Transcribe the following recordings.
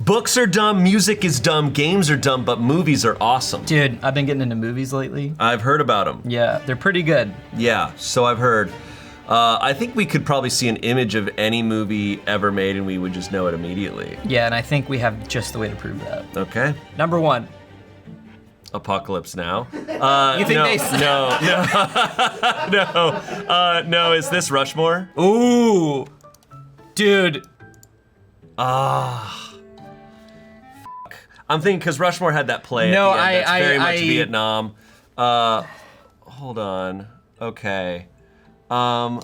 Books are dumb, music is dumb, games are dumb, but movies are awesome. Dude, I've been getting into movies lately. I've heard about them. Yeah, they're pretty good. Yeah, so I've heard. I think we could probably see an image of any movie ever made and we would just know it immediately. Yeah, and I think we have just the way to prove that. Okay. Number 1. Apocalypse Now. You think No, is this Rushmore? Ooh. Dude. I'm thinking because Rushmore had that play No, at the end that's very much I- Vietnam. Hold on. Okay. Man,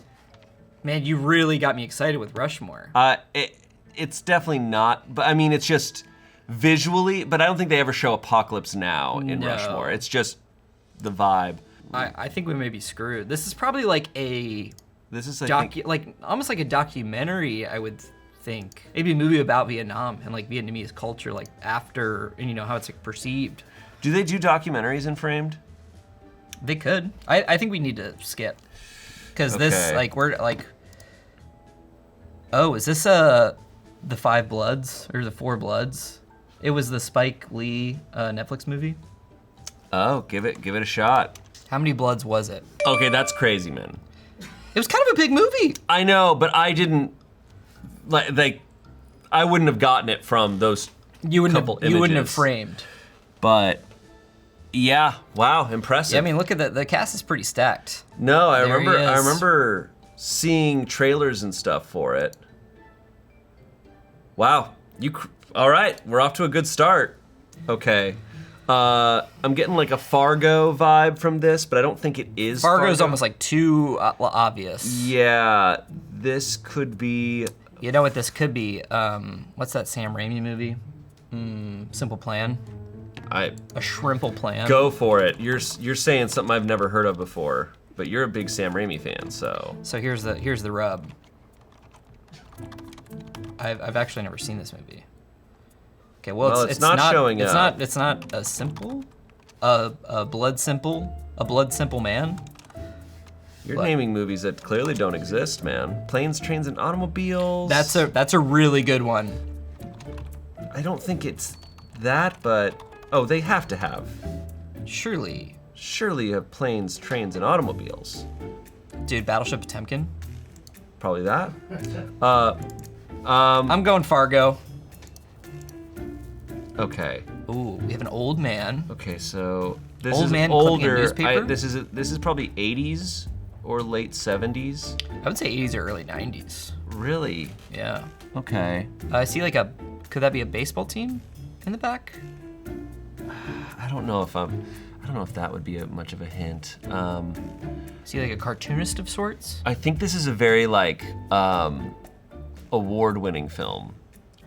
you really got me excited with Rushmore. It's definitely not, but I mean, it's just visually, but I don't think they ever show Apocalypse Now in No. Rushmore. It's just the vibe. I think we may be screwed. This is probably like a This is, almost like a documentary, I would think. Maybe a movie about Vietnam and like Vietnamese culture, like after, and you know, how it's like perceived. Do they do documentaries in Framed? They could. I think we need to skip. Because this, Okay. like, we're like, oh, is this The Five Bloods or The Four Bloods? It was the Spike Lee Netflix movie. Oh, give it a shot. How many bloods was it? Okay, that's crazy, man. It was kind of a big movie. I know, but I didn't I wouldn't have gotten it from those You wouldn't couple have. You wouldn't have images. framed. But yeah, wow, impressive. Yeah, I mean, look at the cast is pretty stacked. No, I There he remember seeing trailers and stuff for it. Wow, all right, we're off to a good start. Okay. I'm getting like a Fargo vibe from this, but I don't think it is Fargo's Fargo. almost like too obvious. Yeah, this could be. You know what this could be? What's that Sam Raimi movie? Simple Plan. A Shrimple Plan. Go for it. You're saying something I've never heard of before, but you're a big Sam Raimi fan, so. So here's the rub. I've actually never seen this movie. Okay, well, it's not showing up. It's not a simple, a blood simple man. You're But- naming movies that clearly don't exist, man. Planes, Trains, and Automobiles. That's a really good one. I don't think it's that, but oh, they have to have. Surely, Surely you have planes, trains, and automobiles. dude, Battleship Potemkin. Probably that. I'm going Fargo. Okay. Ooh, we have an old man. Okay, so this Old is man clipping a older. newspaper? This is probably 80s or late 70s. I would say 80s or early 90s. Really? Yeah. Okay. I see like could that be a baseball team in the back? I don't know if that would be much of a hint. See like a cartoonist of sorts? I think this is a very like award-winning film.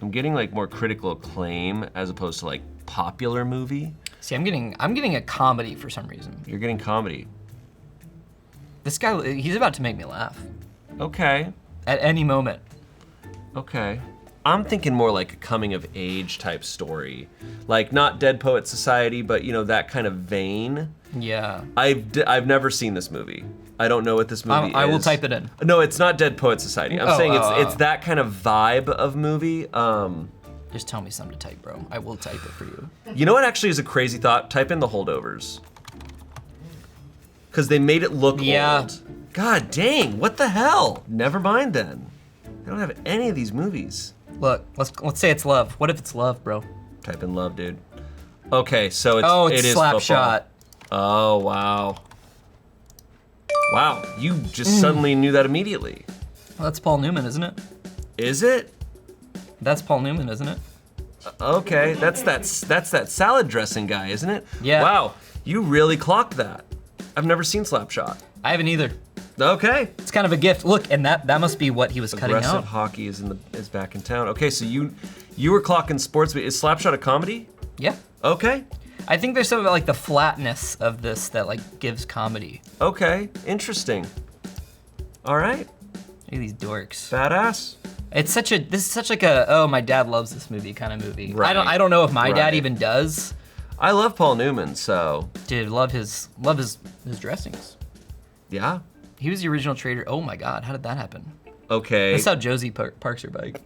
I'm getting like more critical acclaim as opposed to like popular movie. See, I'm getting a comedy for some reason. You're getting comedy. This guy, he's about to make me laugh Okay. at any moment. Okay. I'm thinking more like a coming of age type story. Like not Dead Poet Society, but you know, that kind of vein. Yeah. I've never seen this movie. I don't know what this movie is. I will type it in. No, it's not Dead Poet Society. I'm saying oh. it's that kind of vibe of movie. Just tell me something to type, bro. I will type it for you. You know what actually is a crazy thought? Type in The Holdovers. Because they made it look old. God dang, what the hell? Never mind then. They don't have any of these movies. Look, let's say it's love. What if it's love, bro? Type in love, dude. Okay, so It's it is Slap football. Shot. Oh, wow. Wow, you just suddenly knew that immediately. Well, that's Paul Newman, isn't it? Is it? That's Paul Newman, isn't it? Okay, that's that salad dressing guy, isn't it? Yeah. Wow, you really clocked that. I've never seen Slapshot. I haven't either. Okay. It's kind of a gift. Look, and that must be what he was cutting Aggressive out. hockey is back in town. Okay, so you were clocking sports. Is Slapshot a comedy? Yeah. Okay. I think there's something about like the flatness of this that like gives comedy. Okay. Interesting. All right. Look at these dorks. Badass. This is such like a, oh, my dad loves this movie kind of movie. Right. I don't know if my dad Right. even does. I love Paul Newman, so Dude, love his dressings. yeah. He was the original trader. Oh my God, how did that happen? Okay. That's how Josie parks her bike.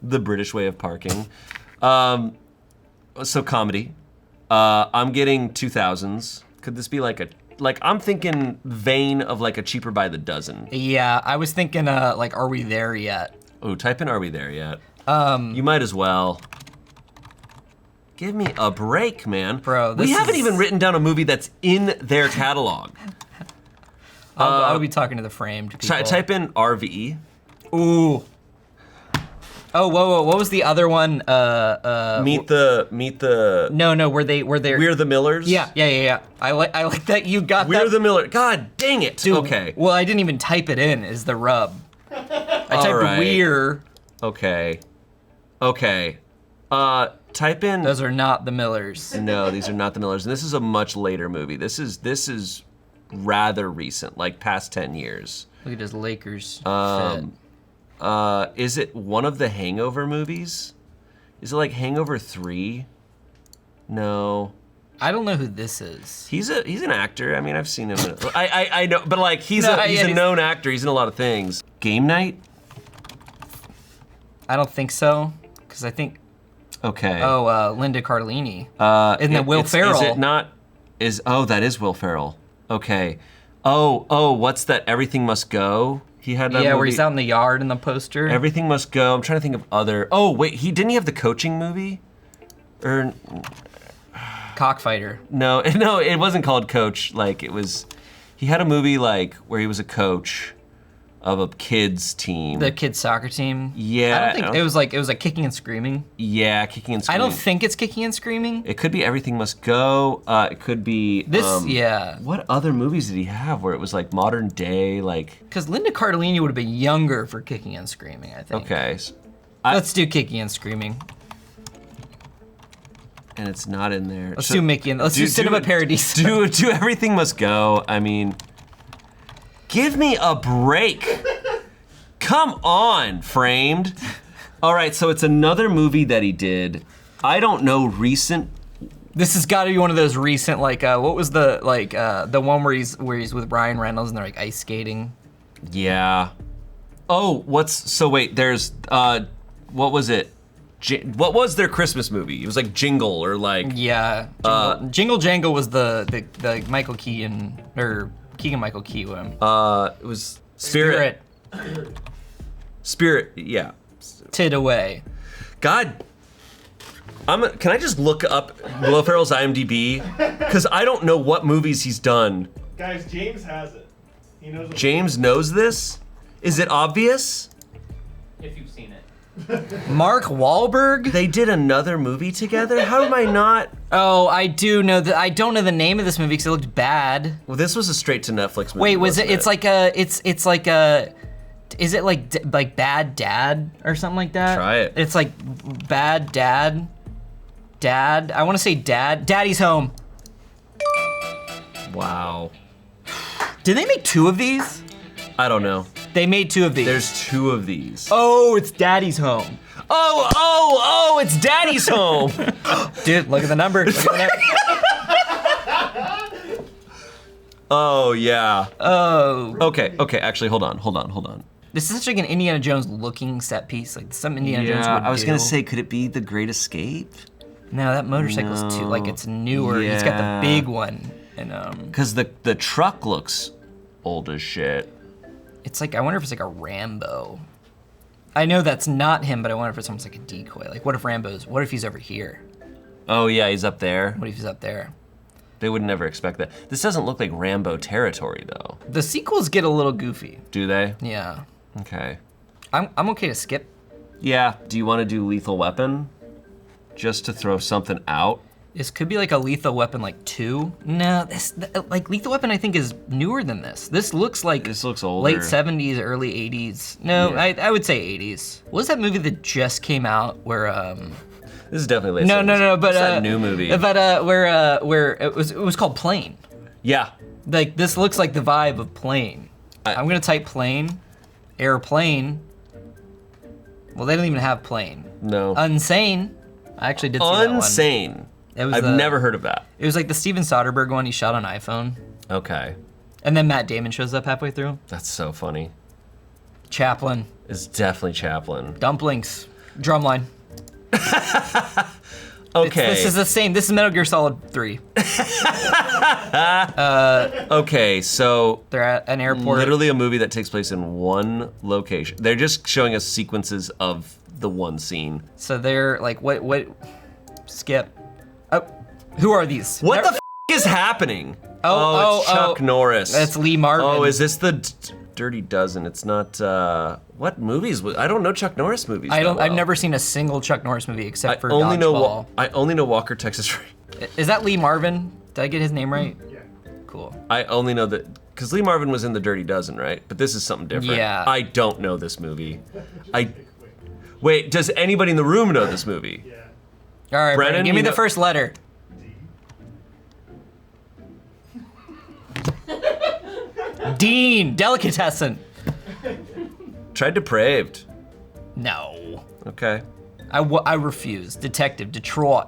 The British way of parking. So comedy. I'm getting 2000s. Could this be like I'm thinking vein of like a Cheaper by the Dozen. Yeah, I was thinking like, Are We There Yet? Oh, type in Are We There Yet? You might as well. Give me a break, man. Bro, we haven't even written down a movie that's in their catalog. I'll be talking to the framed people. Type in RVE. Ooh. Oh, whoa, what was the other one? Meet the. No, were they? We're the Millers. Yeah. I like that you got We're that. the Miller. God dang it. Dude, okay. Well, I didn't even type it in. Is the rub? I typed right. We're. Okay. Type in. Those are not the Millers. No, these are not the Millers. And this is a much later movie. This is rather recent, like past 10 years. Look at his Lakers fit. Is it one of the Hangover movies? Is it like Hangover 3? No. I don't know who this is. He's an actor. I mean, I've seen him. I know, but like he's No, a known actor. He's in a lot of things. Game Night? I don't think so, because I think. Okay. Oh, Linda Cardellini. And then Will Ferrell. Is it not? That is Will Ferrell. Okay. Oh, what's that? Everything Must Go. He had that movie. Where he's out in the yard in the poster. Everything Must Go. I'm trying to think of other. Oh wait, didn't he have the coaching movie? Or Cockfighter. no, it wasn't called Coach. Like it was. He had a movie like where he was a coach of a kids team. The kids soccer team. Yeah. I don't think it was like Kicking and Screaming. Yeah, Kicking and I Screaming. don't think it's Kicking and Screaming. It could be Everything Must Go. It could be This, yeah. What other movies did he have where it was like modern day, like? Because Linda Cardellini would have been younger for Kicking and Screaming, I think. Okay. Let's do Kicking and Screaming. And it's not in there. Let's do Mickey and let's do Cinema Paradiso. Do Everything Must Go. I mean, give me a break. Come on, Framed. All right, so it's another movie that he did. I don't know recent. This has got to be one of those recent, like, what was the one where he's with Ryan Reynolds and they're like ice skating? Yeah. Oh, there's, what was it? What was their Christmas movie? It was like Jingle or like. Yeah. Jingle Jangle was the Michael Keaton, or Keegan-Michael Key one. It was Spirit. Spirit, yeah. Tid Away. God. Can I just look up Will Ferrell's IMDb? Because I don't know what movies he's done. Guys, James has it. He knows. James knows this? Is it obvious? If you've seen it. Mark Wahlberg? They did another movie together? How am I not? Oh, I do know that. I don't know the name of this movie because it looked bad. Well, this was a straight to Netflix movie. Wait, was it? It's like a. Is it like Bad Dad or something like that? Try it. It's like Bad Dad. Dad. I want to say Dad. Daddy's Home. Wow. Did they make 2 of these? I don't know. They made 2 of these. There's 2 of these. Oh, it's Daddy's Home. Oh, it's Daddy's Home. Dude, look at the number. Look at Oh, yeah. Oh. Okay, actually, hold on. This is such like an Indiana Jones looking set piece, like some Indiana Jones would I was do. gonna say, could it be The Great Escape? No, that motorcycle's too, like it's newer. He's got Yeah. the big one. And Because the truck looks old as shit. it's like, I wonder if it's like a Rambo. I know that's not him, but I wonder if it's almost like a decoy. Like what if he's over here? Oh yeah, he's up there. What if he's up there? They would never expect that. This doesn't look like Rambo territory though. The sequels get a little goofy. Do they? Yeah. Okay. I'm okay to skip. Yeah, do you want to do Lethal Weapon? Just to throw something out? This could be like a Lethal Weapon like 2. No, like Lethal Weapon I think is newer than this. This looks like This looks older. late 70s, early 80s. No, Yeah. I would say 80s. What was that movie that just came out where This is definitely late No, 70s. but It's that new movie. But where it was called Plane. Yeah. Like this looks like the vibe of Plane. I'm gonna type plane, airplane. Well, they don't even have plane. No. Unsane. I actually did see that one. Unsane. It was I've never heard of that. It was like the Steven Soderbergh one he shot on iPhone. Okay. And then Matt Damon shows up halfway through. That's so funny. Chaplin. It's definitely Chaplin. Dumplings. Drumline. Okay. This is the same. This is Metal Gear Solid 3. Okay, so They're at an airport. literally a movie that takes place in one location. They're just showing us sequences of the one scene. So they're like, what? Skip. Oh, who are these? What the f is happening? Oh, it's Chuck Norris. That's Lee Marvin. Oh, is this the Dirty Dozen? It's not, what movies? I don't know Chuck Norris movies. I've never seen a single Chuck Norris movie except for Dodgeball. I only know Walker, Texas Ranger. Is that Lee Marvin? Did I get his name right? Yeah. Cool. I only know that, because Lee Marvin was in the Dirty Dozen, right? But this is something different. Yeah. I don't know this movie. Wait, does anybody in the room know this movie? Yeah. All right, Brennan, give me the first letter. Dean, delicatessen. Tried Depraved. No. Okay. I refuse. Detective, Detroit.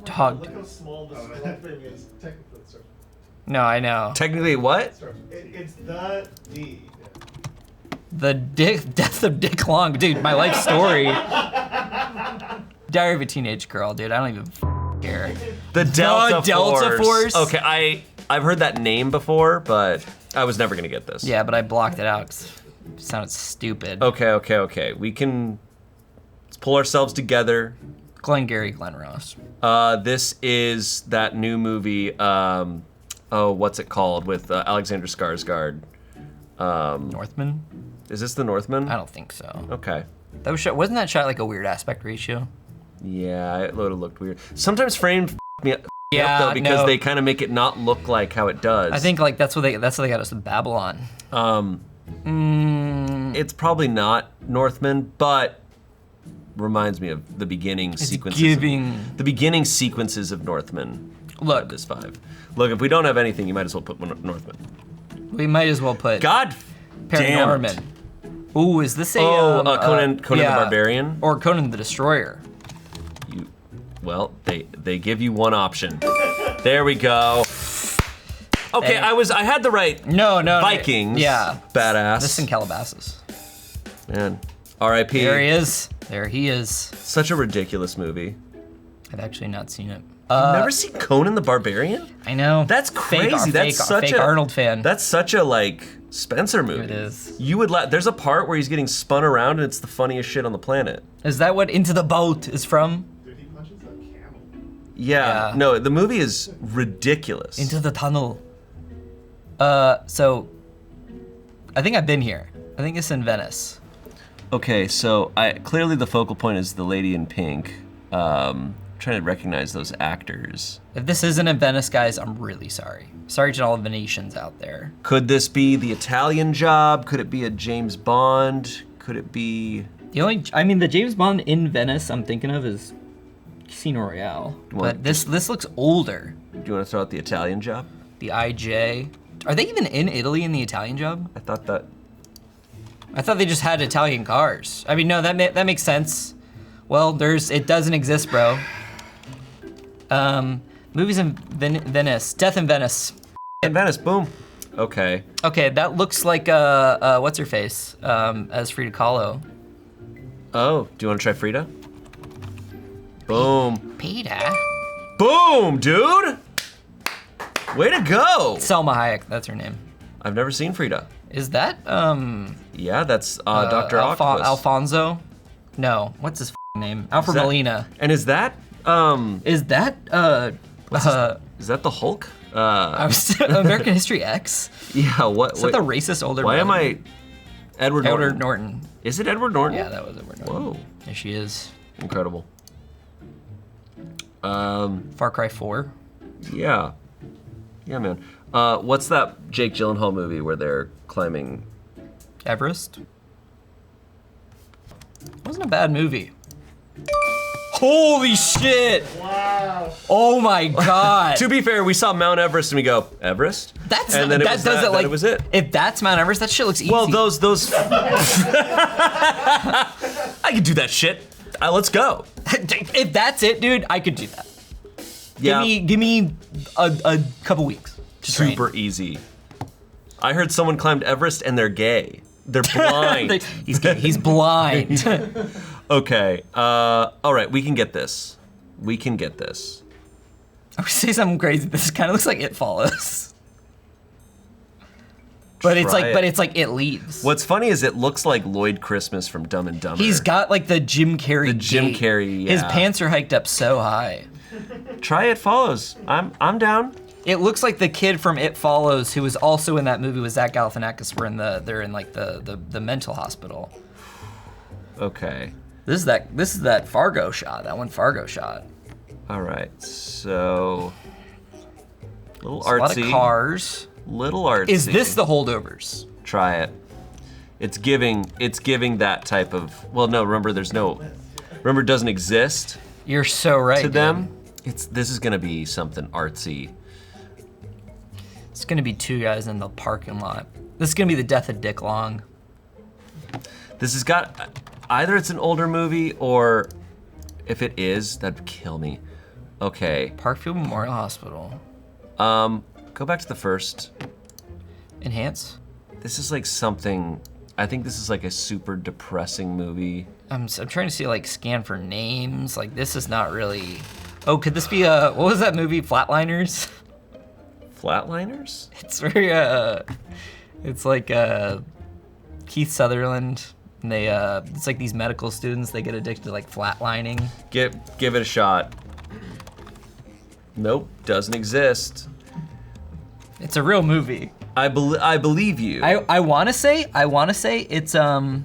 Dog. Look how small this whole thing is. Technically, it starts. No, I know. Technically what? It's the D. The death of Dick Long, dude. My life story. Diary of a Teenage Girl, dude. I don't even care. The Delta Force. Okay, I've heard that name before, but I was never gonna get this. Yeah, but I blocked it out because it sounded stupid. Okay. Let's pull ourselves together. Glengarry Glen Ross. This is that new movie, what's it called, with Alexander Skarsgård. Northman? Is this The Northman? I don't think so. Okay. That was wasn't that shot like a weird aspect ratio? Yeah, it would have looked weird. Sometimes framed me up Yeah, though, because no. they kind of make it not look like how it does. I think like that's what they got us with Babylon. It's probably not Northman, but reminds me of the beginning sequences. The beginning sequences of Northman. Look, This 5. Look, if we don't have anything, you might as well put Northman. we might as well put God damn it. Paranorman. Ooh, is this a Conan the Barbarian? or Conan the Destroyer? Well, they give you one option. There we go. Okay, Hey. I had the right. No, Vikings. Yeah, Badass. this in Calabasas. Man, R.I.P. There he is. There he is. Such a ridiculous movie. I've actually not seen it. Never seen Conan the Barbarian? I know. That's crazy. That's such fake a Arnold fan. That's such a like Spencer movie. It is. You would there's a part where he's getting spun around and it's the funniest shit on the planet. Is that what Into the Boat is from? Dude, he punches a camel. Yeah. Yeah. No, the movie is ridiculous. Into the Tunnel. So I think I've been here. I think it's in Venice. Okay, so clearly the focal point is the lady in pink. Trying to recognize those actors. If this isn't in Venice, guys, I'm really sorry. Sorry to all the Venetians out there. Could this be The Italian Job? Could it be a James Bond? Could it be... The James Bond in Venice I'm thinking of is Casino Royale. But this looks older. Do you want to throw out The Italian Job? The IJ. Are they even in Italy in The Italian Job? I thought that... I thought they just had Italian cars. I mean, no, that makes sense. Well, it doesn't exist, bro. Movies in Venice. Death in Venice. In Venice, boom. Okay. Okay, that looks like what's her face as Frida Kahlo. Oh, do you want to try Frida? Boom. Peter. Boom, dude! Way to go! Selma Hayek, that's her name. I've never seen Frida. Is that Yeah, that's Dr. Octopus. Alfonso? No, what's his name? Alfred that- Molina. And is that Is that is that the Hulk? American History X? Yeah, what? Is that the racist older Why am brother? I Edward Edward Norton? Norton. Is it Edward Norton? Yeah, that was Edward Norton. Whoa, There she is. incredible. Far Cry 4. Yeah, man. What's that Jake Gyllenhaal movie where they're climbing? Everest. Wasn't a bad movie. Holy shit! Wow. Oh my god! To be fair, we saw Mount Everest and we go, Everest? That's and then it that was doesn't that, like then it was it. If that's Mount Everest, that shit looks easy. Well, those I could do that shit. Let's go. if that's it, dude, I could do that. Yeah. Give me a couple weeks. to train. Super easy. I heard someone climbed Everest and they're gay. They're blind. He's blind. Okay. All right, we can get this. We can get this. I would say something crazy. This kind of looks like It Follows. But it's like It Leaves. What's funny is it looks like Lloyd Christmas from Dumb and Dumber. He's got like the Jim Carrey. The Jim gait. Carrey, yeah. His pants are hiked up so high. Try It Follows. I'm down. It looks like the kid from It Follows, who was also in that movie with Zach Galifianakis. They're in like the mental hospital. Okay. This is that Fargo shot. That one Fargo shot. All right. So little It's artsy. a lot of cars. Little artsy. Is this the Holdovers? Try it. It's giving that type of. Well, no. Remember, it doesn't exist You're so right. to dude. them. This is gonna be something artsy. It's gonna be two guys in the parking lot. This is gonna be the death of Dick Long. This has got either it's an older movie or if it is, that'd kill me. Okay. Parkview Memorial Hospital. Go back to the first. Enhance. This is like something. I think this is like a super depressing movie. I'm trying to see like scan for names. Like this is not really. Oh, could this be what was that movie? Flatliners. Flatliners? It's very it's like Keith Sutherland. And they it's like these medical students. They get addicted to like flatlining. Give it a shot. Nope, doesn't exist. It's a real movie. I believe you. I want to say it's Joel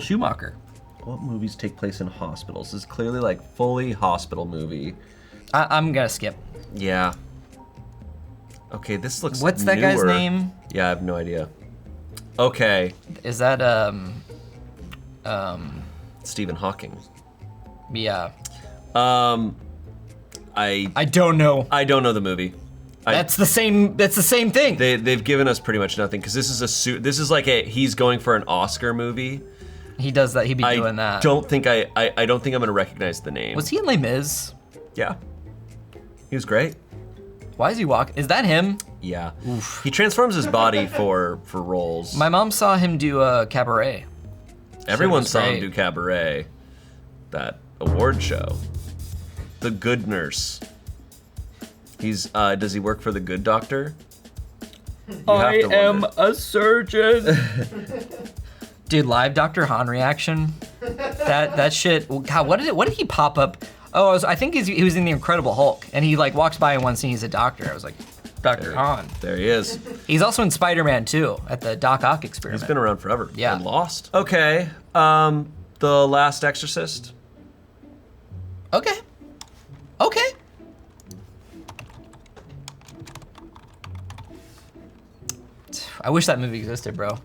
Schumacher. What movies take place in hospitals? This is clearly like fully hospital movie. I'm gonna skip. Yeah. Okay, this looks. What's that guy's newer. name? Yeah, I have no idea. Okay. Is that Stephen Hawking. yeah. I don't know. I don't know the movie. That's the same thing. They've given us pretty much nothing because this is like he's going for an Oscar movie. He does that. He'd be doing that. I don't think I'm gonna recognize the name. Was he in Les Mis? Yeah. He was great. Why is he walking? Is that him? Yeah. He transforms his body for roles. My mom saw him do Cabaret. Everyone was saw him great. do Cabaret, that award show. The Good Nurse. He's does he work for the Good Doctor? I have to am wonder. a surgeon. Dude, live Dr. Han reaction. That shit. God, what did he pop up? Oh, I think he was in the Incredible Hulk, and he like walks by in one scene. He's a doctor. I was like, Dr. Han. There he is. He's also in Spider-Man 2 at the Doc Ock experiment. He's been around forever. Yeah. And Lost. Okay. The Last Exorcist. Okay. I wish that movie existed, bro.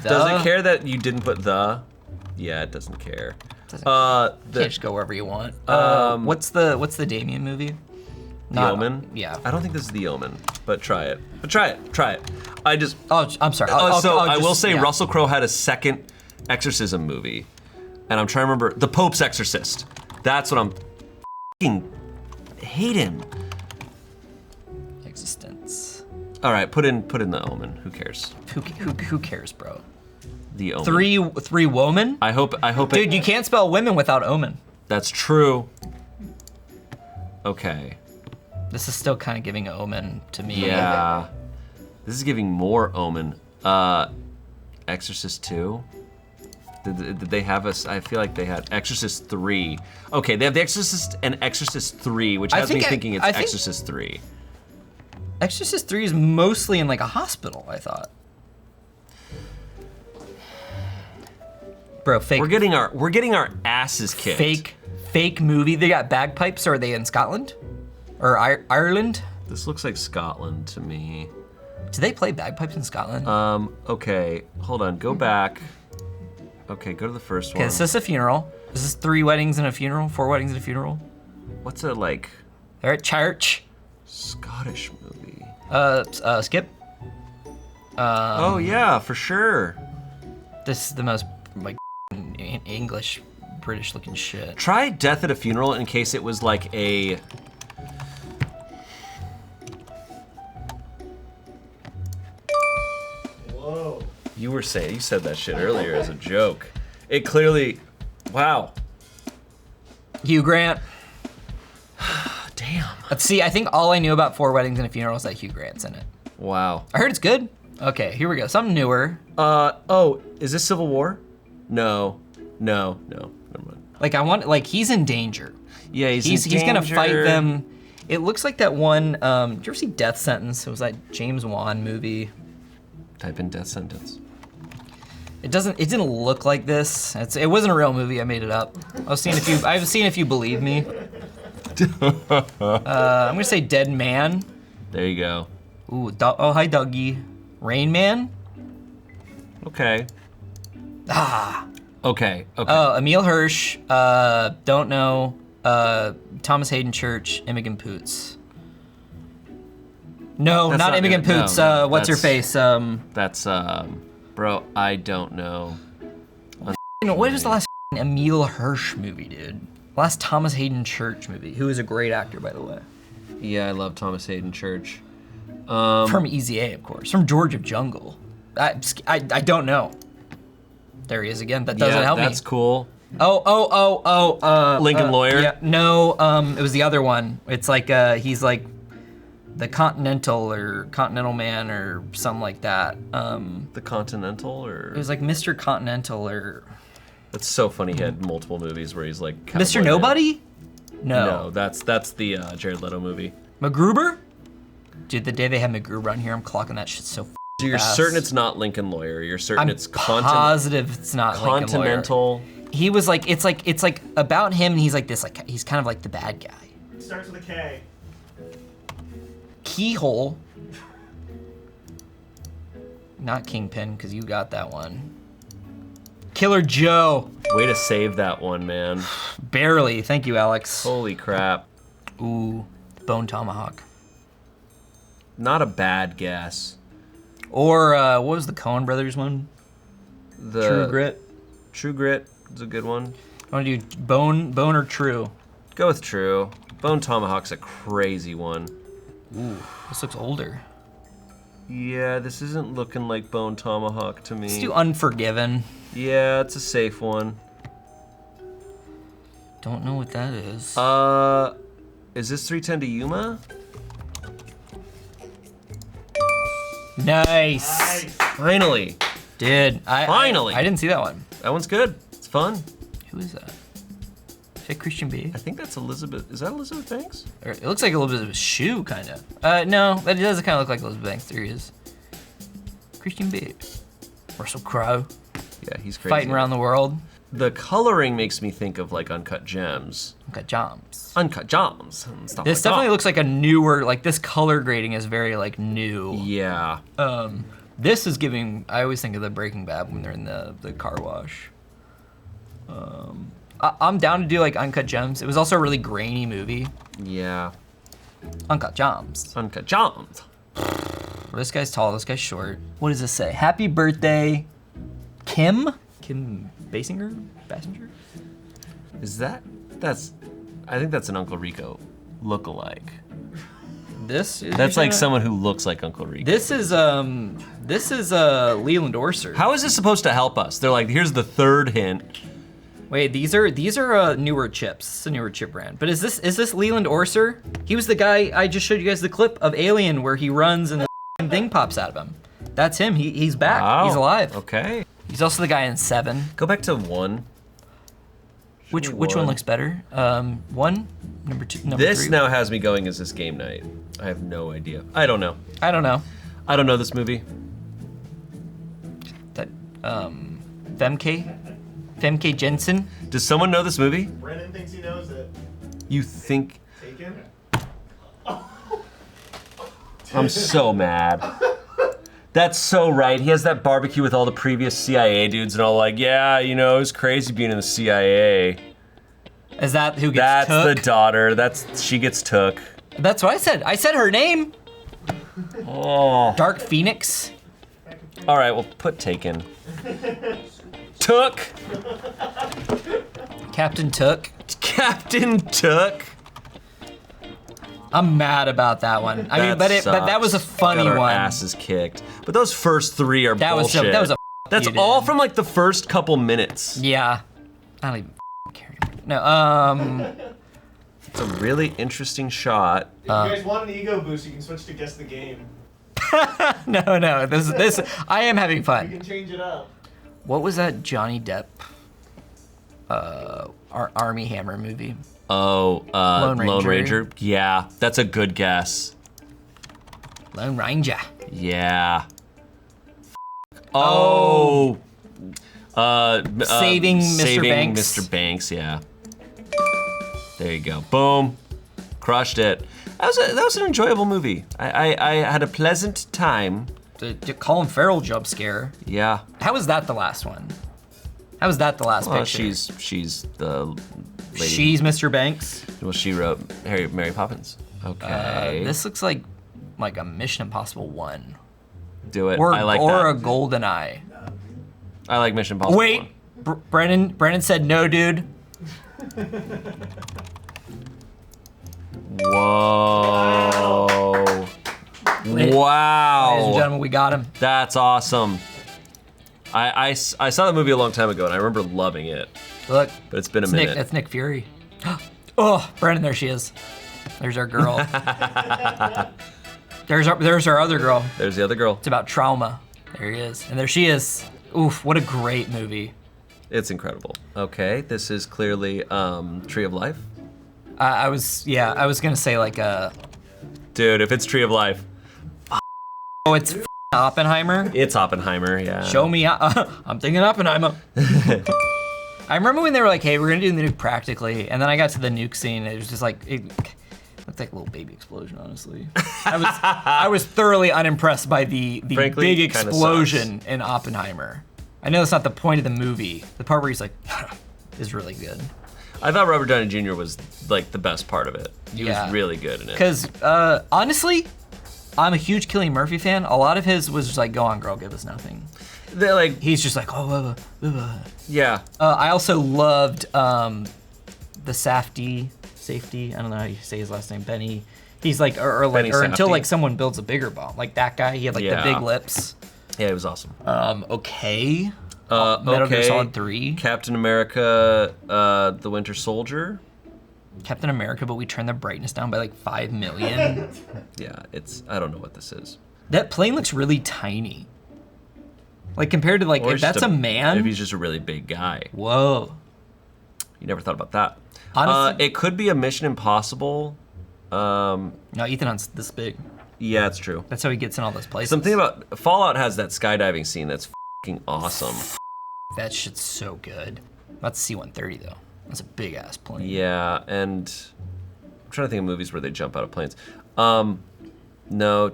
Does it care that you didn't put the? Yeah, it doesn't care. You can't just go wherever you want. What's the Damien movie? The Omen? Yeah. I don't think this is The Omen, but try it. Try it. I just. Oh, I'm sorry. I will say yeah. Russell Crowe had a second exorcism movie, and I'm trying to remember The Pope's Exorcist. That's what I'm. F***ing hate him. Existence. All right, put in The Omen. Who cares? Who cares, bro? The Omen. Three women? I hope. Dude, you can't spell women without omen. That's true. Okay. This is still kind of giving omen to me. Yeah. This is giving more Omen. Exorcist 2? Did they have us? I feel like they had Exorcist 3. Okay, they have The Exorcist and Exorcist 3, which has me thinking it's Exorcist 3. Exorcist 3 is mostly in like a hospital, I thought. Bro, fake. We're getting our asses kicked. Fake movie. They got bagpipes. Or are they in Scotland? Or Ireland? This looks like Scotland to me. Do they play bagpipes in Scotland? Okay, hold on, go back. Okay, go to the first one. Okay, is this a funeral? Is this 3 weddings and a funeral? 4 weddings and a funeral? What's a like They're at church. Scottish movie? Skip. Oh yeah, for sure. This is the most like English, British looking shit. Try Death at a Funeral in case it was like a. were saying, you said that shit earlier as a joke. It clearly, wow. Hugh Grant. Damn. Let's see, I think all I knew about 4 Weddings and a Funeral is that Hugh Grant's in it. Wow. I heard it's good. Okay, here we go. Something newer. Oh, is this Civil War? No, never mind. Like he's in danger. Yeah, He's gonna fight them. It looks like that one, did you ever see Death Sentence? It was that James Wan movie. Type in death sentence. It didn't look like this. It wasn't a real movie, I made it up. I've seen if you believe me. I'm gonna say Dead Man. There you go. Ooh, hi Dougie. Rain Man? Okay. Ah. Okay. Emil Hirsch, don't know. Thomas Hayden Church, Imogen Poots. No, That's not not Imogen it. No, Poots. no, What's her face? That's, bro, I don't know. What was the last Emil Hirsch movie, dude? Last Thomas Hayden Church movie, who is a great actor, by the way. Yeah, I love Thomas Hayden Church. From Easy A, of course. From George of Jungle. I don't know. There he is again. That doesn't help me. That's cool. Lincoln Lawyer? Yeah, no, it was the other one. It's like he's like the Continental Man or something like that. The Continental, or It was like Mr. Continental or It's so funny. He had multiple movies where he's like Mr. cowboy Nobody? man. No. No, that's the Jared Leto movie. MacGruber? Dude, the day they had MacGruber on here, I'm clocking that shit so So you're fast. certain it's not Lincoln Lawyer. You're certain I'm it's positive it's not Lincoln Lawyer. Continental. He was like, it's like about him, and he's like this, like he's kind of like the bad guy. It starts with a K. Keyhole. Not Kingpin, because you got that one. Killer Joe. Way to save that one, man. Barely. Thank you, Alex. Holy crap. Ooh, Bone Tomahawk. Not a bad guess. Or what was the Coen Brothers one? The True Grit. True Grit is a good one. I want to do Bone or True. Go with True. Bone Tomahawk's a crazy one. Ooh, this looks older. Yeah, this isn't looking like Bone Tomahawk to me. Let's do Unforgiven. Yeah, it's a safe one. Don't know what that is. Is this 310 to Yuma? Nice. Finally. Dude, Finally. I didn't see that one. That one's good. It's fun. Who is that? Is that Christian Bale? I think that's Elizabeth. Is that Elizabeth Banks? Or it looks like a little bit of a shoe, kind of. No, that does kind of look like Elizabeth Banks. There he is. Christian Bale. Russell Crowe. Yeah, he's crazy. Fighting around the world. The coloring makes me think of like Uncut Gems. Uncut Gems. Uncut Gems and stuff This like definitely that. looks like a newer, like this color grading is very like new. Yeah. This is giving, I always think of the Breaking Bad when they're in the car wash. I'm down to do like Uncut Gems. It was also a really grainy movie. Yeah. Uncut Gems. Uncut Gems. This guy's tall, this guy's short. What does this say? Happy birthday, Kim? Kim Basinger? Is that's I think that's an Uncle Rico look-alike. This is That's like someone who looks like Uncle Rico. This is Leland Orser. How is this supposed to help us? They're like, here's the third hint. Wait, these are newer chips. It's a newer chip brand. But is this Leland Orser? He was the guy I just showed you guys the clip of Alien where he runs and the thing pops out of him. That's him. He's back. Wow. He's alive. Okay. He's also the guy in 7. Go back to 1. Which one looks better? 1, number 2, number 3. This now has me going, is this game night? I have no idea. I don't know. I don't know. I don't know this movie. That Femke Jensen. Does someone know this movie? Brennan thinks he knows it. You think? Taken? I'm so mad. That's so right. He has that barbecue with all the previous CIA dudes and all like, yeah, you know, it was crazy being in the CIA. Is that who gets That's took? the daughter. She gets took. That's what I said. I said her name. Oh. Dark Phoenix. All right, well, put Taken. Took. Captain Took. Captain Took. I'm mad about that one. I mean, but that was a funny Got our one. asses kicked. But those first 3 are That bullshit. was a That's You all did. from like the first couple minutes. Yeah. I don't even care. No, It's a really interesting shot. If you guys want an ego boost, you can switch to guess the game. no. This. I am having You fun. can change it up. What was that Johnny Depp, Army Hammer movie? Oh, Lone Lone Ranger. Ranger. Yeah, that's a good guess. Lone Ranger. Yeah. Oh. Saving Mr. Banks. Mr. Banks, yeah. There you go. Boom. Crushed it. That was an enjoyable movie. I had a pleasant time. The Colin Farrell jump scare. Yeah. How was that the last one? How was that the last Well, picture? she's the lady. She's Mr. Banks. Well, she wrote Mary Poppins. Okay. This looks like a Mission Impossible 1. Do it. Or, I like or a that. GoldenEye. I like Mission Impossible. Wait, Brennan said no, dude. Whoa. Ladies Wow. and gentlemen, we got him. That's awesome. I saw the movie a long time ago and I remember loving it, Look, but it's been a it's minute. That's Nick Fury. Oh, Brennan, there she is. There's our girl. there's our other girl. There's the other girl. It's about trauma. There he is, and there she is. Oof, what a great movie. It's incredible. Okay, this is clearly Tree of Life. I was gonna say like Dude, if it's Tree of Life, oh, it's Oppenheimer. it's Oppenheimer, yeah. Show me. I'm thinking Oppenheimer. I remember when they were like, "Hey, we're gonna do the nuke practically," and then I got to the nuke scene. It was just like it looked like a little baby explosion. Honestly, I was thoroughly unimpressed by the Frankly, big kinda explosion in Oppenheimer. I know that's not the point of the movie. The part where he's like is really good. I thought Robert Downey Jr. was like the best part of it. He Yeah. was really good in it. Because honestly, I'm a huge Cillian Murphy fan. A lot of his was just like, "Go on, girl, give us nothing." They're like, He's just like, "Oh." yeah. I also loved the Safety. I don't know how you say his last name. Benny. He's like, or Benny until Safdie. like someone builds a bigger bomb. Like that guy. He had like Yeah. the big lips. Yeah, it was awesome. Okay. Metal Gear Okay. Solid 3. Captain America, the Winter Soldier. Captain America, but we turned the brightness down by like 5 million. Yeah, I don't know what this is. That plane looks really tiny. Like compared to like, Or if just that's a man. If he's just a really big guy. Whoa. You never thought about that. Honestly- It could be a Mission Impossible. No, Ethan Hunt's this big. Yeah, it's true. That's how he gets in all those places. Something about Fallout has that skydiving scene that's fucking awesome. That shit's so good. That's C-130 though. That's a big ass plane. Yeah, and I'm trying to think of movies where they jump out of planes. No,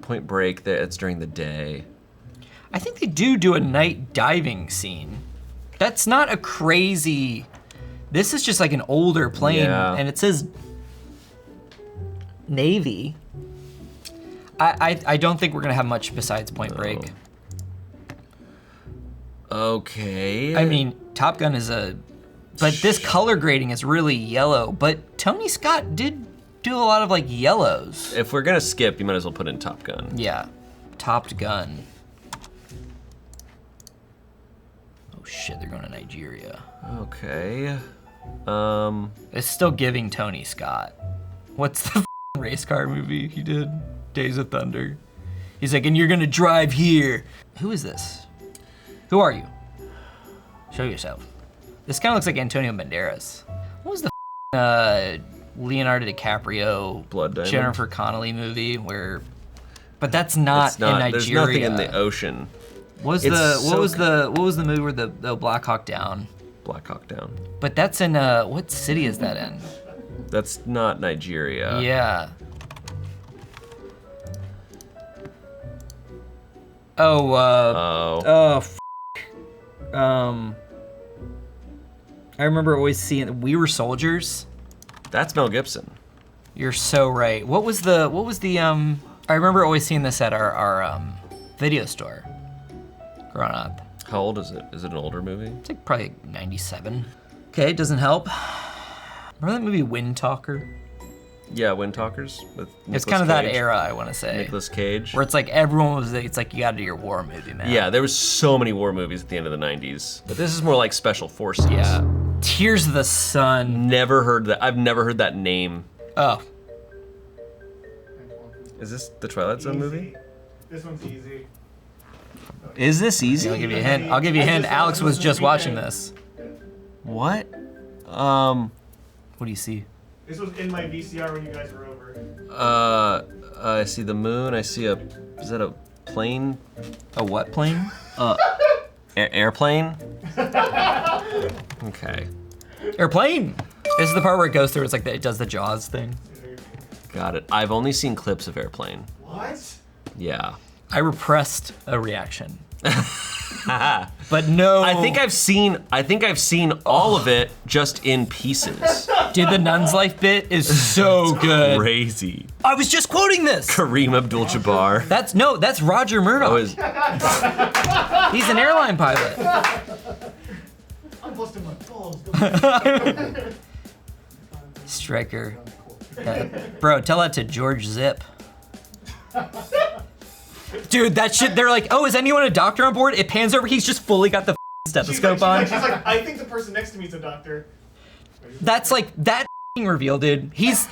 Point Break, it's during the day. I think they do a night diving scene. That's not a crazy. This is just like an older plane, Yeah. and it says Navy. I don't think we're gonna have much besides Point Break. Okay. I mean, Top Gun is but this color grading is really yellow. But Tony Scott did do a lot of like yellows. if we're gonna skip, you might as well put in Top Gun. Yeah, Top Gun. Oh shit, they're going to Nigeria. Okay. It's still giving Tony Scott. What's the race car movie he did? Days of Thunder. He's like, and you're gonna drive here. Who is this? Who are you? Show yourself. This kind of looks like Antonio Banderas. What was the Leonardo DiCaprio, Blood Diamond? Jennifer Connelly movie where? But that's not, It's not. in Nigeria. There's nothing in the ocean. What was It's what was so the movie where the Black Hawk Down? Black Hawk Down. But that's in what city is that in? That's not Nigeria. Yeah. Oh, Oh. I remember always seeing We Were Soldiers. That's Mel Gibson. You're so right. What was the I remember always seeing this at our video store growing up. How old is it? Is it an older movie? It's like probably like 97. Okay, it doesn't help. Remember that movie Wind Talker? Yeah, Wind Talkers with Nicolas It's kind of that Cage. era, I want to say. Nicolas Cage. Where it's like everyone was, it's like you gotta do your war movie, man. Yeah, there was so many war movies at the end of the 90s. But this is more like Special Forces. Yeah. Tears of the Sun. Never heard that. I've never heard that name. Oh. Is this the Twilight Zone movie? This one's easy. Is this easy? I'll give you a hint. I'll give you a hint. Alex was just watching this. What? What do you see? This was in my VCR when you guys were over. I see the moon. I see is that a plane? A what plane? Airplane? Okay. Airplane. This is the part where it goes through. It's like it does the Jaws thing. Got it. I've only seen clips of Airplane. What? Yeah. I repressed a reaction. But no. I think I've seen all of it just in pieces. Dude, the Nun's Life bit is so good. Crazy. I was just quoting this. Kareem Abdul-Jabbar. That's Roger Murdoch. Oh, is, He's an airline pilot. I'm busting my balls. Striker. Bro, tell that to George Zip. Dude, that shit, they're like, oh, is anyone a doctor on board? It pans over, he's just fully got the stethoscope on. She's like, I think the person next to me is a doctor. That's like, that reveal, dude. His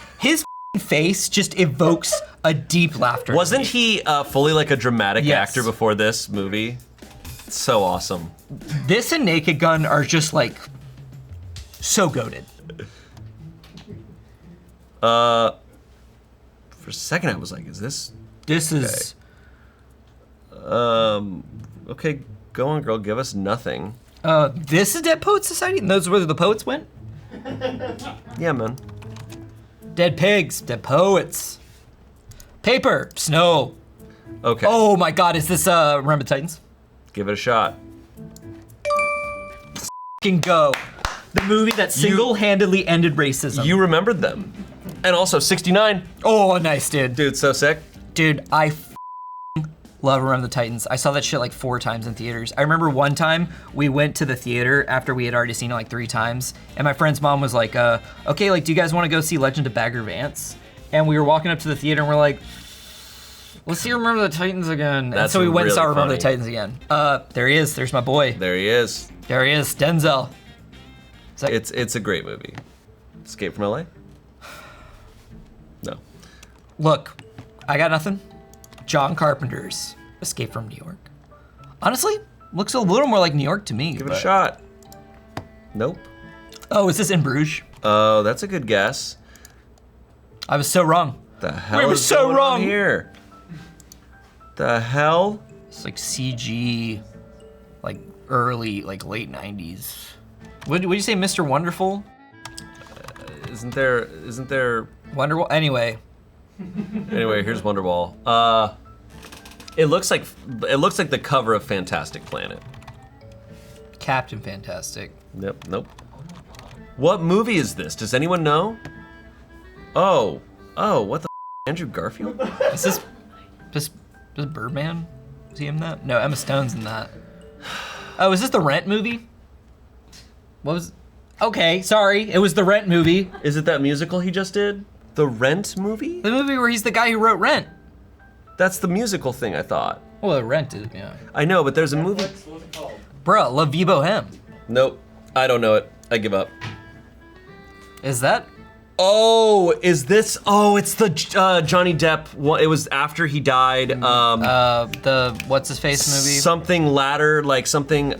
face just evokes a deep laughter. wasn't he fully like a dramatic Yes. actor before this movie? So awesome. This and Naked Gun are just like, so goated. For a second I was like, is this... This is, Okay, go on, girl, give us nothing. this is Dead Poets Society? And those are where the poets went? Yeah, man. Dead pigs, dead poets. Paper, snow. Okay, Oh my god, is this Remember the Titans? give it a shot. Fucking go. The movie that single-handedly ended racism. You remembered them. And also 69. Oh, nice, dude. Dude, so sick. Dude, I love Remember the Titans. I saw that shit like 4 times in theaters. I remember one time we went to the theater after we had already seen it like 3 times, and my friend's mom was like, okay, like, do you guys want to go see Legend of Bagger Vance? And we were walking up to the theater and we're like, let's see Remember the Titans again. And That's so we went and saw really Remember the funny. Titans again. There he is. There's my boy. There he is. There he is, Denzel. It's like, It's a great movie. Escape from LA? No. look, I got nothing. John Carpenter's Escape from New York. Honestly, looks a little more like New York to me. Give it a shot. Nope. Oh, is this in Bruges? Oh, that's a good guess. I was so wrong. The hell We were is so going wrong. on here? The hell? It's like CG, like early, like late 90s. Would you say Mr. Wonderful? Isn't there Wonderwall? Anyway, Anyway, here's Wonderwall. It looks like the cover of Fantastic Planet. Captain Fantastic. Nope. What movie is this? Does anyone know? Oh, what the Andrew Garfield? Is this just Birdman? Is he in that? No, Emma Stone's in that. Oh, is this the Rent movie? What was? Okay, sorry, it was the Rent movie. Is it that musical he just did? The Rent movie? The movie where he's the guy who wrote Rent. That's the musical thing, I thought. Well, Rent is, yeah. I know, but there's a movie. What's it called? Bruh, La Vie Boheme. Nope, I don't know it. I give up. Is that? Oh, is this? Oh, it's the Johnny Depp one. It was after he died. The what's his face movie? Something ladder, like something.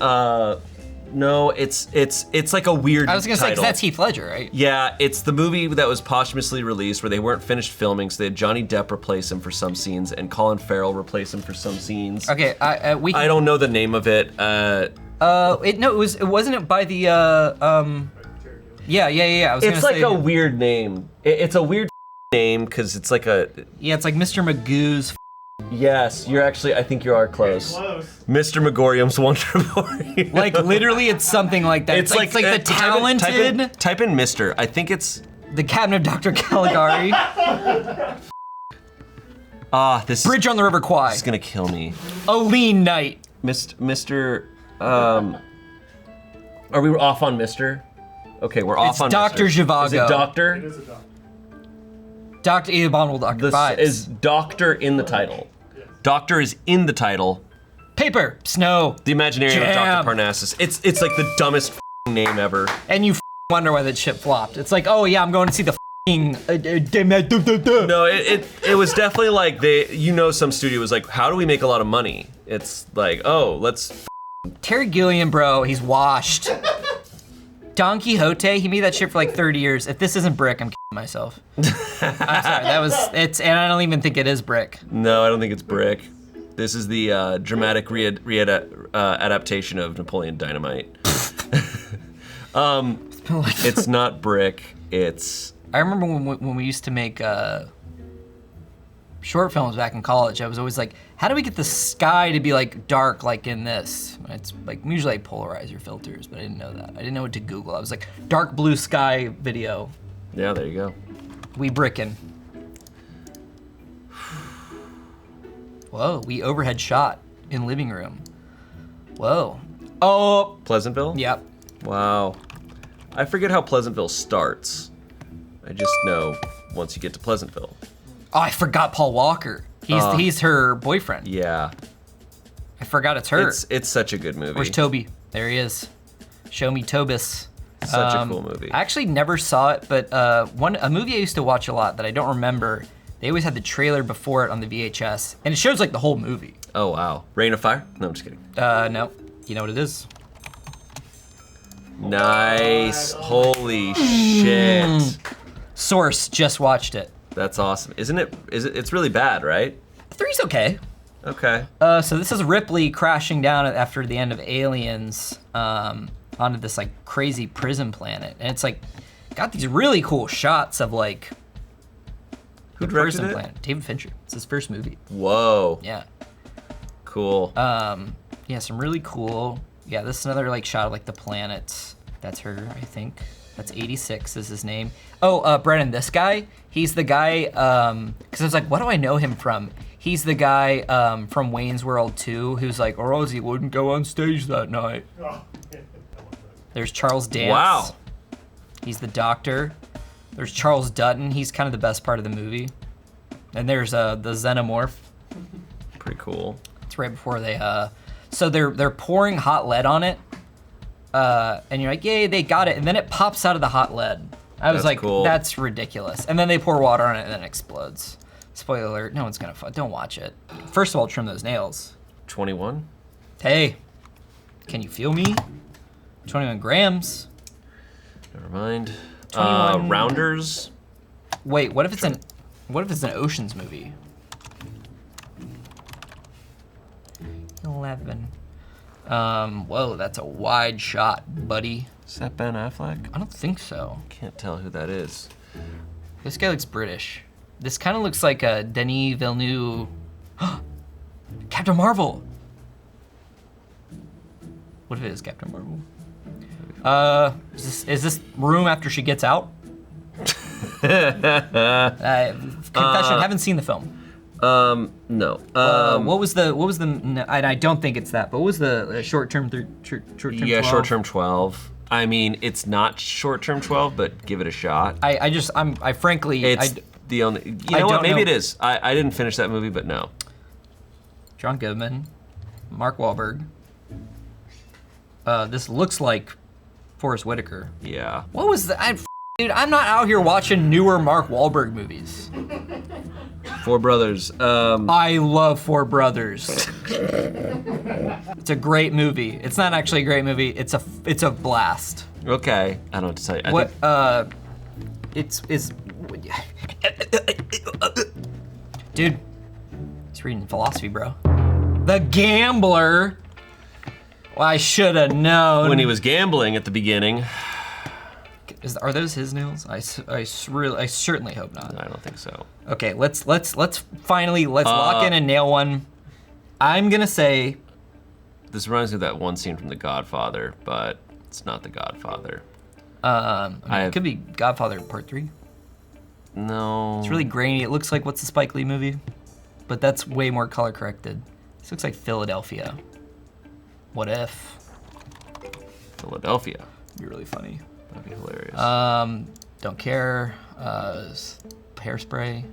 No, it's like a weird. I was gonna say 'cause title. that's Heath Ledger, right? Yeah, it's the movie that was posthumously released where they weren't finished filming, so they had Johnny Depp replace him for some scenes and Colin Farrell replace him for some scenes. Okay, we. I don't know the name of it. It wasn't it by the Yeah. I was It's gonna like say, a weird name. It's a weird name because it's like a. Yeah, it's like Mr. Magoo's. Yes, you're actually. I think you are close. Close. Mr. Megorium's Wonder Boy. Like literally, it's something like that. It's like the talented, Type in Mr. I think it's. the Cabinet of Dr. Caligari, This Bridge on the River Kwai, is gonna kill me. A Lean Night. Mr. Are we off on Mr.? Okay, we're off It's on Dr. Mr. Is Zhivago. it Doctor? It is a dog. Dr. Abominable Dr. This Vibes. is Doctor in the title. Doctor is in the title. Paper, snow, The Imaginarium of Jam. Dr. Parnassus. It's like the dumbest name ever. and you wonder why that shit flopped. It's like, oh yeah, I'm going to see the No, it was definitely like some studio was like, how do we make a lot of money? It's like, oh, let's. Terry Gilliam, bro, he's washed. Don Quixote, he made that shit for like 30 years. If this isn't Brick, I'm kidding myself. I'm sorry, and I don't even think it is Brick. No, I don't think it's Brick. This is the dramatic adaptation of Napoleon Dynamite. It's not Brick. It's. I remember when we used to make short films back in college. I was always like, how do we get the sky to be like dark like in this? It's like usually I polarize your filters, but I didn't know that. I didn't know what to Google. I was like, dark blue sky video. Yeah, there you go. We brickin'. Whoa, we overhead shot in living room. Whoa. Oh. Pleasantville? Yep. Wow. I forget how Pleasantville starts. I just know once you get to Pleasantville. Oh, I forgot Paul Walker. He's her boyfriend. Yeah. I forgot it's her. It's such a good movie. Where's Toby? There he is. Show me Tobis. Such a cool movie. I actually never saw it, but a movie I used to watch a lot that I don't remember. They always had the trailer before it on the VHS, and it shows like the whole movie. Oh wow. Rain of Fire? No, I'm just kidding. No. You know what it is? Nice. Holy shit. Source just watched it. That's awesome. It's really bad, right? 3's okay. Okay. So this is Ripley crashing down after the end of Aliens onto this like crazy prison planet, and it's like got these really cool shots of like Who the directed prison it? planet. David Fincher. It's his first movie. Whoa. Yeah. Cool. Yeah, some really cool. Yeah, this is another like shot of like the planet. That's her, I think. That's 86 is his name. Oh, Brennan, this guy, he's the guy, because I was like, what do I know him from? He's the guy from Wayne's World 2 who's like, or Ozzy wouldn't go on stage that night. Oh. There's Charles Dance. Wow. He's the doctor. There's Charles Dutton. He's kind of the best part of the movie. And there's the Xenomorph. Pretty cool. It's right before they, so they're pouring hot lead on it. And you're like, yay, they got it. And then it pops out of the hot lead. I was That's like, cool. That's ridiculous. And then they pour water on it and then it explodes. Spoiler alert, no one's gonna don't watch it. First of all, trim those nails. 21? Hey, can you feel me? 21 grams. Never mind. 21. Rounders? Wait, what if it's an Oceans movie? 11. Whoa, that's a wide shot, buddy. Is that Ben Affleck? I don't think so. Can't tell who that is. This guy looks British. This kind of looks like a Denis Villeneuve. Captain Marvel. What if it is Captain Marvel? Is this room after she gets out? Confession, haven't seen the film. No. What was the? No, I don't think it's that. But what was the short-term? Short-term. Yeah, 12? short-term 12. I mean, it's not short-term 12, but give it a shot. I frankly, It's the only. You know what? Maybe it is. I didn't finish that movie, but no. John Goodman, Mark Wahlberg. This looks like Forrest Whitaker. Yeah. What was the? Dude, I'm not out here watching newer Mark Wahlberg movies. Four Brothers. I love Four Brothers. It's a great movie. It's not actually a great movie. It's a blast. Okay. I don't know what to tell you. It's dude, he's reading philosophy, bro. The Gambler. Well, I should have known. When he was gambling at the beginning. Are those his nails? I certainly hope not. I don't think so. Okay, let's finally lock in and nail one. I'm gonna say. This reminds me of that one scene from The Godfather, but it's not The Godfather. It could be Godfather Part 3. No. It's really grainy. It looks like what's the Spike Lee movie? But that's way more color corrected. This looks like Philadelphia. What if? Philadelphia. It'd be really funny. That'd be hilarious. Don't care. Hairspray.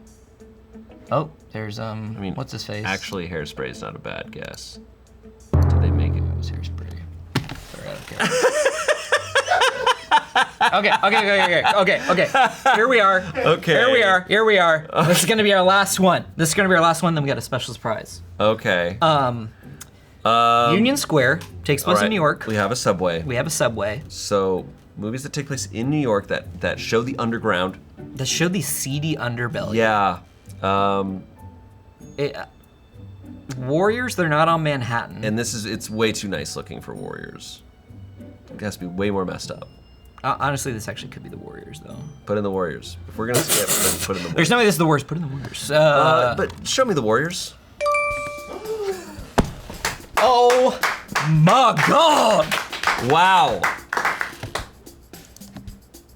Oh, there's what's his face? Actually, Hairspray is not a bad guess. Did they make it? It was Hairspray. Sorry, I don't care. Okay. Here we are. Okay. Here we are. This is gonna be our last one. Then we got a special surprise. Okay. Union Square takes place in New York. We have a subway. So movies that take place in New York that show the underground. that show the seedy underbelly. Yeah. Warriors, they're not on Manhattan. And it's way too nice looking for Warriors. It has to be way more messed up. Honestly, this actually could be the Warriors, though. Put in the Warriors. If we're gonna skip, then put in the Warriors. There's no way this is the worst. Put in the Warriors. But show me the Warriors. Oh my God! Wow.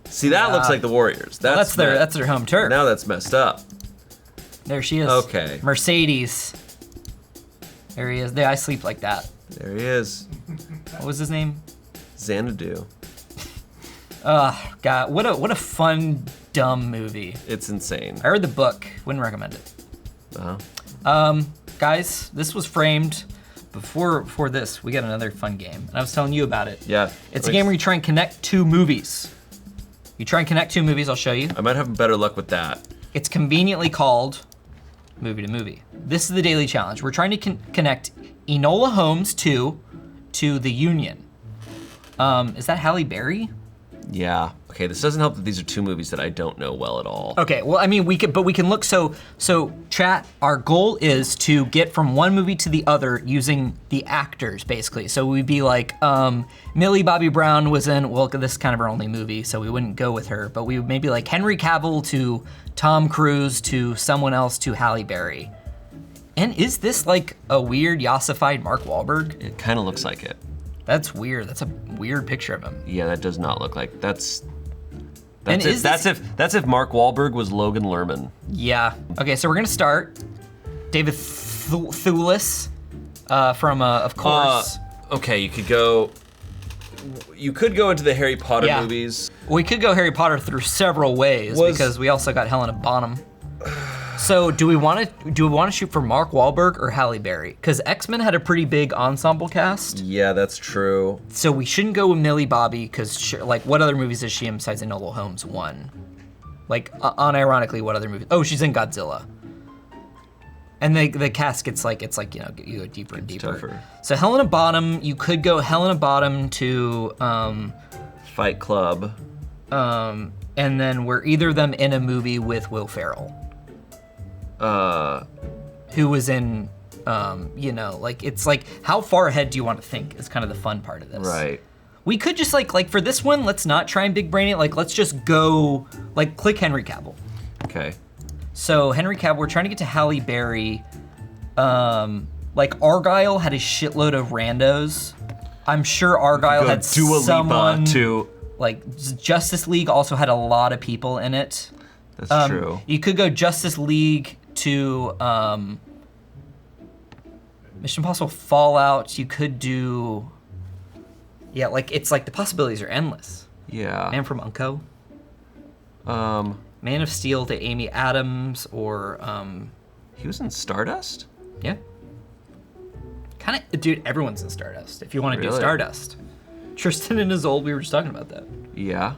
See, that looks like the Warriors. That's their home turf. Now that's messed up. There she is. Okay. Mercedes. There he is. I sleep like that. There he is. What was his name? Xanadu. God, what a fun, dumb movie. It's insane. I read the book. Wouldn't recommend it. Uh-huh. Guys, this was framed. Before this, we got another fun game, and I was telling you about it. Yeah. It's a game where you try and connect two movies. I'll show you. I might have better luck with that. It's conveniently called Movie to Movie. This is the daily challenge. We're trying to connect Enola Holmes 2 to The Union. Is that Halle Berry? Yeah. Okay, this doesn't help that these are two movies that I don't know well at all. Okay, well, I mean, we can look, so chat, our goal is to get from one movie to the other using the actors, basically. So we'd be like, Millie Bobby Brown was in, well, this is kind of her only movie, so we wouldn't go with her, but we would maybe like Henry Cavill to Tom Cruise to someone else to Halle Berry. And is this like a weird Yossified Mark Wahlberg? It kind of looks like it. That's weird. That's a weird picture of him. Yeah, that does not look like that's And if Mark Wahlberg was Logan Lerman. Yeah. Okay, so we're gonna start. David Thewlis, from of course. Okay, you could go into the Harry Potter movies. We could go Harry Potter through several ways because we also got Helena Bonham. So do we want to shoot for Mark Wahlberg or Halle Berry? Because X-Men had a pretty big ensemble cast. Yeah, that's true. So we shouldn't go with Millie Bobby because like what other movies is she in besides Enola Holmes 1? Like unironically, what other movies? Oh, she's in Godzilla. And the cast gets like you go deeper and deeper. Tougher. So Helena Bonham, you could go Helena Bonham to Fight Club. And then were either of them in a movie with Will Ferrell? Who was in, it's like, how far ahead do you want to think is kind of the fun part of this. Right. We could just like for this one, let's not try and big brain it. Like, let's just go, like, click Henry Cavill. Okay. So Henry Cavill, we're trying to get to Halle Berry. Like Argyle had a shitload of randos. I'm sure Argyle had Dua someone Lipa too. Like Justice League also had a lot of people in it. That's true. You could go Justice League to Mission Impossible Fallout. You could do, like it's like the possibilities are endless. Yeah. Man from Uncle. Man of Steel to Amy Adams or He was in Stardust? yeah. Kind of, dude. Everyone's in Stardust. If you want to do Really? Stardust, Tristan and Isolde. We were just talking about that. Yeah.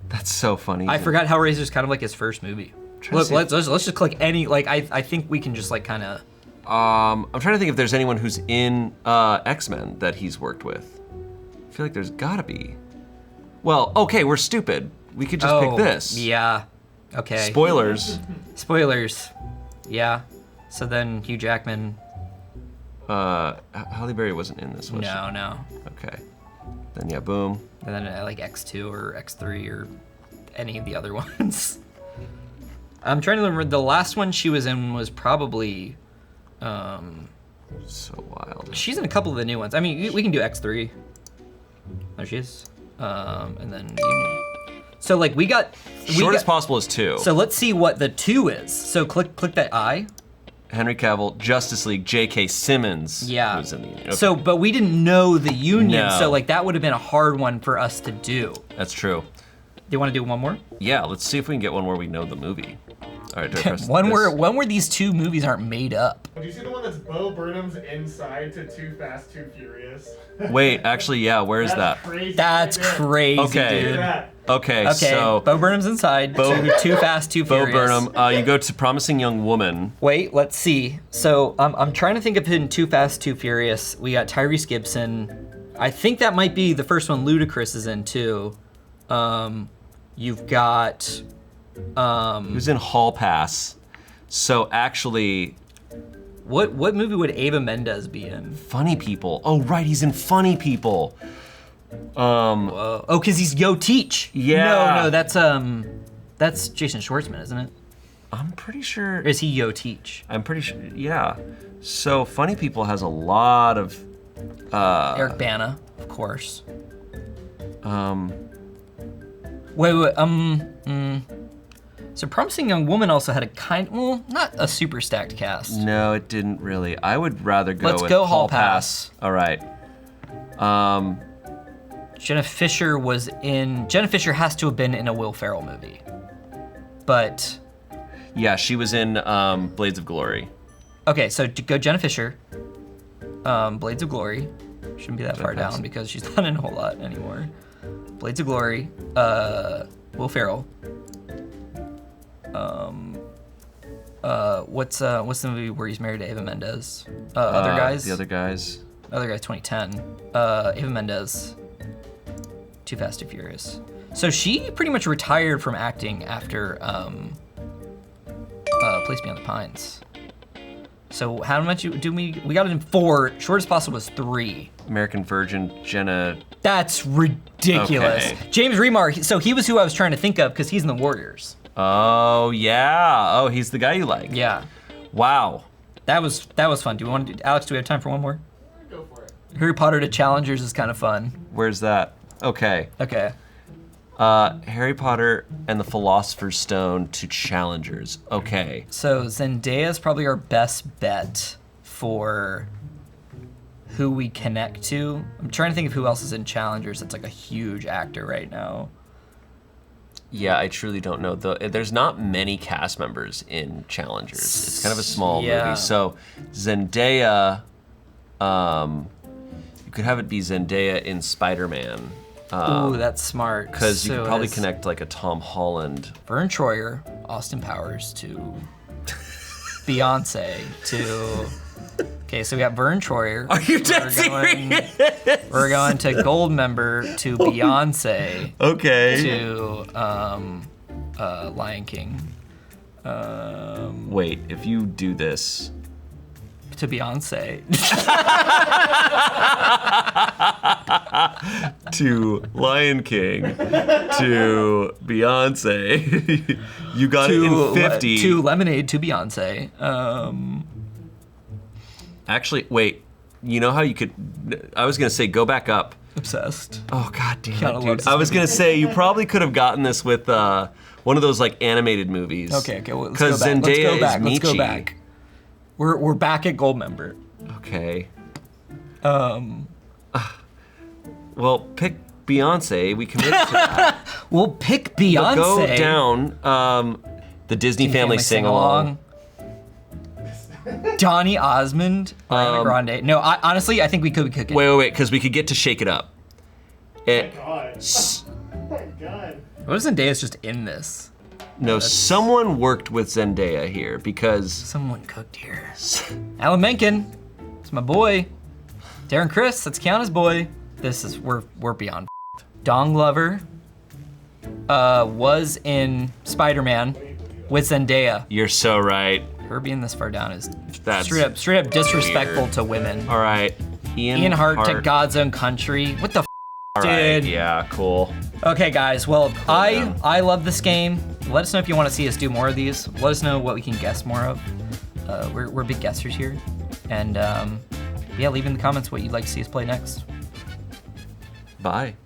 That's so funny. I forgot how Razor's kind of like his first movie. Look, let's just click any. Like I think we can just like kind of. I'm trying to think if there's anyone who's in X-Men that he's worked with. I feel like there's gotta be. Well, okay, we're stupid. We could just pick this. Yeah. Okay. Spoilers. Spoilers. Yeah. So then Hugh Jackman. Halle Berry wasn't in this, was she? No. Okay. Then yeah, boom. And then like X2 or X3 or any of the other ones. I'm trying to remember. The last one she was in was probably. So wild. She's in a couple of the new ones. I mean, we can do X3. There she is. And then Union. So like we got. Shortest possible is 2. So let's see what the 2 is. So click that I. Henry Cavill, Justice League, J.K. Simmons. Yeah. Who's in the Union. Okay. So, but we didn't know the Union, No. so like that would have been a hard one for us to do. That's true. Do you want to do one more? Yeah, let's see if we can get one where we know the movie. All right, do I press One this? where these two movies aren't made up. Do you see the one that's Bo Burnham's inside to Too Fast, Too Furious? Wait, actually, yeah. Where is that? Crazy That's right there. crazy, Okay. Look dude. at Okay, Okay, so Bo Burnham's inside. Too Fast, Too Bo Furious. Burnham. You go to Promising Young Woman. Wait, let's see. So I'm trying to think of in Too Fast, Too Furious. We got Tyrese Gibson. I think that might be the first one Ludacris is in too. You've got. Who's in Hall Pass? So actually, What movie would Ava Mendes be in? Funny People. Oh right, he's in Funny People. Oh, because he's Yo Teach. Yeah. No, that's Jason Schwartzman, isn't it? I'm pretty sure. Or is he Yo Teach? I'm pretty sure. Yeah. So Funny People has a lot of. Eric Bana, of course. Um. Wait. So Promising Young Woman also had not a super stacked cast. No, it didn't really. I would rather go Let's with go Hall Pass. All right. Jenna Fisher has to have been in a Will Ferrell movie. But, Yeah, she was in Blades of Glory. okay, so to go Jenna Fisher, Blades of Glory, shouldn't be that far down because she's not in a whole lot anymore. Blades of Glory, Will Ferrell. What's the movie where he's married to Ava Mendes? Other Guys? The Other Guys. Other Guys 2010. Ava Mendes, Too Fast, Too Furious. So she pretty much retired from acting after Place Beyond the Pines. So how much do we got it in 4, shortest possible was 3. American Virgin, Jenna. That's ridiculous. Okay. James Remar, so he was who I was trying to think of because he's in the Warriors. Oh yeah. Oh, he's the guy you like. Yeah, Wow. that was fun. Do we want to, Alex, do we have time for one more? Go for it. Harry Potter to Challengers is kind of fun. Where's that? Okay. Okay. Harry Potter and the Philosopher's Stone to Challengers. Okay. So Zendaya is probably our best bet for who we connect to. I'm trying to think of who else is in Challengers that's like a huge actor right now. Yeah, I truly don't know. There's not many cast members in Challengers. It's kind of a small Yeah. movie. So Zendaya, you could have it be Zendaya in Spider-Man. Ooh, that's smart. Because you So could probably it's connect like a Tom Holland. Vern Troyer, Austin Powers to Beyonce to. Okay, so we got Vern Troyer. Are you dead serious? We're going to Goldmember to Beyonce Okay. to Lion King. Wait, if you do this. To Beyonce. To Lion King. To Beyonce. You got it in 50. To Lemonade to Beyonce. Actually, wait. You know how you could. I was going to say go back up. Obsessed. Oh, god damn Kinda it, loves dude. this I was going to say you probably could have gotten this with one of those like animated movies. Okay, well, let's Because go back. Zendaya Let's go back. is Let's go Michi. back. We're back at Goldmember. Okay. Well, pick Beyonce. We committed to that. We'll pick But Beyonce. go down the Disney Family Sing-Along. Donny Osmond, Ariana Grande. No, honestly, I think we could be cooking. Wait, because we could get to Shake It Up. It, God. Oh my God. What if Zendaya's just in this? no, someone worked with Zendaya here because Someone cooked here. Alan Menken, it's my boy. Darren Criss, that's Kiana's boy. We're beyond. Dong Glover was in Spider-Man with Zendaya. you're so right. Her being this far down is That's straight up disrespectful weird. to women. All right. Ian Hart to God's Own Country. What the All right, dude? yeah, cool. Okay, guys. Well, down. I love this game. Let us know if you want to see us do more of these. Let us know what we can guess more of. We're big guessers here, and yeah, leave in the comments what you'd like to see us play next. Bye.